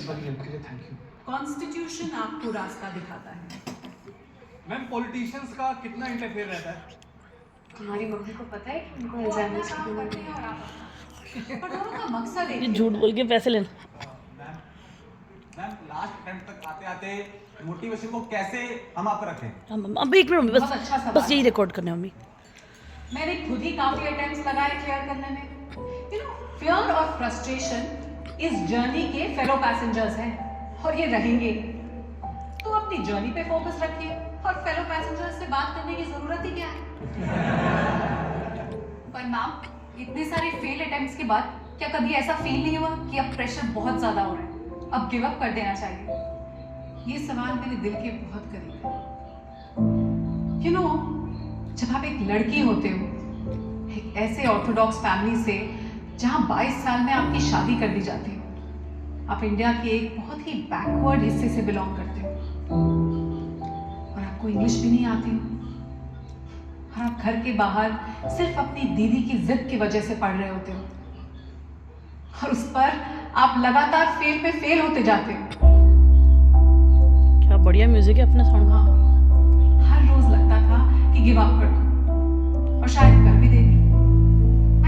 इस वाली हेल्प के लिए थैंक यू। कॉन्स्टिट्यूशन आपको रास्ता दिखाता है। मैम पॉलिटिशियंस का कितना इंटरफेयर रहता है? हमारी मम्मी को पता है कि उनको वो अपना अल्जाइमर काम करते हैं और आप अपना। पर दोनों का मकसद एक ये ही झूठ होता बोल के पैसे लेना। मैम लास्ट अटेम्प्ट तक आते आते मोटिवेशन को कैसे हम आप रखें? अब एक मिनट बहुत अच्छा सवाल बस यही है। रिकॉर्ड करना है मम्मी। मैंने खुद ही काफी अटेम्प्ट्स लगाए क्लियर करने में। फियर और फ्रस्ट्रेशन इस जर्नी के फेलो पैसेंजर्स हैं और ये रहेंगे। तो अपनी जर्नी पे फोकस रखिए और फेलो पैसेंजर्स से बात करने की जरूरत ही क्या है। पर मैम, इतने सारे फेल अटेम्प्ट्स के बाद क्या कभी ऐसा फील नहीं हुआ कि अब प्रेशर बहुत ज्यादा हो रहा है, अब गिव अप कर देना चाहिए? ये सवाल मेरे दिल के बहुत करीब है। जब आप एक लड़की होते हो एक ऐसे ऑर्थोडॉक्स फैमिली से जहां 22 साल में आपकी शादी कर दी जाती है, आप इंडिया के एक बहुत ही बैकवर्ड हिस्से से बिलोंग करते हो और आपको इंग्लिश भी नहीं आती हो और आप घर के बाहर सिर्फ अपनी दीदी की जिद की वजह से पढ़ रहे होते हो और उस पर आप लगातार फेल पे फेल होते जाते हो। क्या बढ़िया म्यूजिक है अपने साउंड में। हर रोज लगता था कि गिव अप कर दूं और शायद कर भी देती,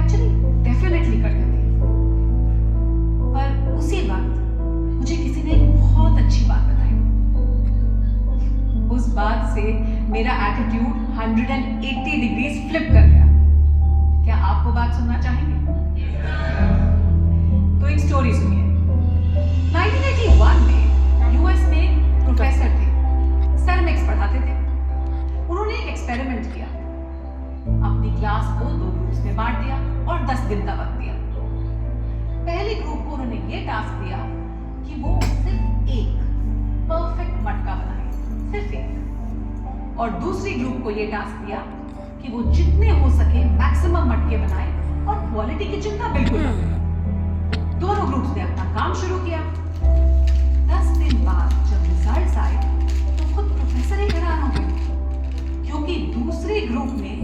एक्चुअली डेफिनेटली कर देती। पर उसी वक्त मुझे किसी ने एक बहुत अच्छी बात बताई। उस बात से मेरा एटीट्यूड 180 डिग्रीज फ्लिप कर गया। क्या आप वो बात सुनना चाहेंगे? तो एक स्टोरी सुनिए। 1981 में यूएस में प्रोफेसर थे, सेरेमिक्स पढ़ाते थे। उन्होंने एक एक्सपेरिमेंट किया। अपनी क्लास को 2 ग्रुप्स में बांट दिया और 10 दिन का वक्त दिया। पहले ग्रुप को उन्होंने ये टास्क दिया कि वो सिर्फ एक परफेक्ट मटका बनाए, सिर्फ एक। और दूसरी ग्रुप को ये टास्क दिया कि वो जितने हो सके मैक्सिमम मटके बनाए और क्वालिटी की चिंता बिल्कुल न करें। दोनों ग्रुप्स ने अपना काम शुरू किया। 10 दिन बाद जब रिजल्ट्स आए तो खुद प्रोफेसर ही हैरान हो गए, क्योंकि दूसरे ग्रुप ने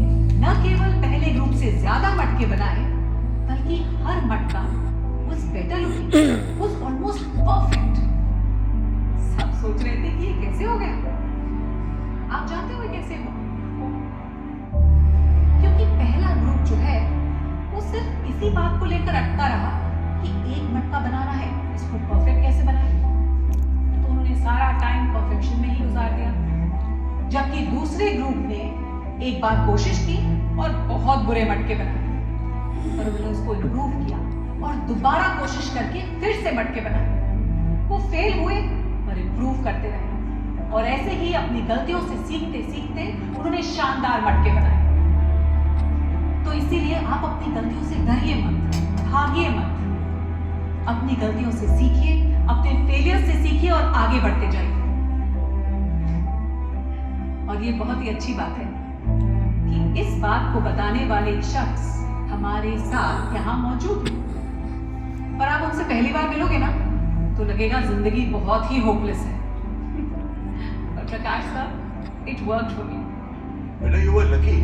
न केवल पहले ग्रुप से ज्यादा मटके बनाए, बल्कि हर मटका was better looking, was almost perfect। सब सोच रहे थे कि ये कैसे हो गया? आप जानते हो ये कैसे हुआ? क्योंकि पहला ग्रुप जो है वो सिर्फ इसी बात को लेकर अटका रहा कि एक मटका बनाना है, इसको परफेक्ट कैसे बनाए। तो उन्होंने सारा टाइम परफेक्शन में ही गुजार दिया, जबकि दूसरे ग्रुप ने एक बार कोशिश की और बहुत बुरे मटके बनाए। पर उन्होंने उसको इम्प्रूव किया और दोबारा कोशिश करके फिर से मटके बनाए। वो फेल हुए पर इम्प्रूव करते रहे और ऐसे ही अपनी गलतियों से सीखते सीखते उन्होंने शानदार मटके बनाए। तो इसीलिए आप अपनी गलतियों से डरिए मत, भागिए मत। अपनी गलतियों से सीखिए, अपने फेलियर से सीखिए और आगे बढ़ते जाइए। और ये बहुत ही अच्छी बात है कि इस बात को बताने वाले शख्स हमारे साथ यहाँ मौजूद है। पर आप उनसे पहली बार मिलोगे ना तो लगेगा जिंदगी बहुत ही होपलेस है। पर प्रकाश साहब, इट वर्कड फॉर मी। बेटा यू वर लकी।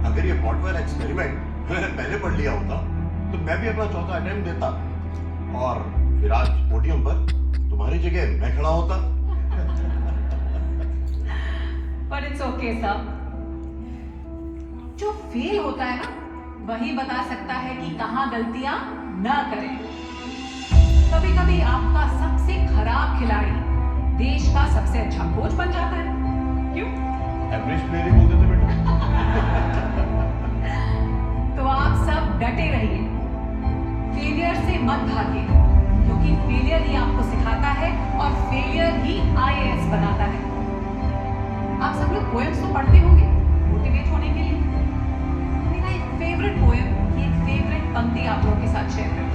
अगर ये पॉटवेल एक्सपेरिमेंट मैंने पहले पढ़ लिया होता तो मैं भी अपना चौथा अटेम्प्ट देता और फिर आज पोडियम पर तुम्हारी जगह मैं खड़ा होता। पर इट्स ओके साहब, जो फेल होता है ना वही बता सकता है कि कहां गलतियां ना करें। कभी कभी आपका सबसे खराब खिलाड़ी देश का सबसे अच्छा कोच बन जाता है। क्यों? एवरेज प्लेयर ही बोल देते बेटा। तो आप सब डटे रहिए, फेलियर से मत भागिए, क्योंकि फेलियर ही आपको सिखाता है और फेलियर ही आईएएस बनाता है। आप सब लोग पोएम्स तो पढ़ते होंगे मोटिवेट होने के लिए। मेरा एक फेवरेट पोएम, एक फेवरेट पंक्ति आप लोगों के साथ शेयर करती हूं।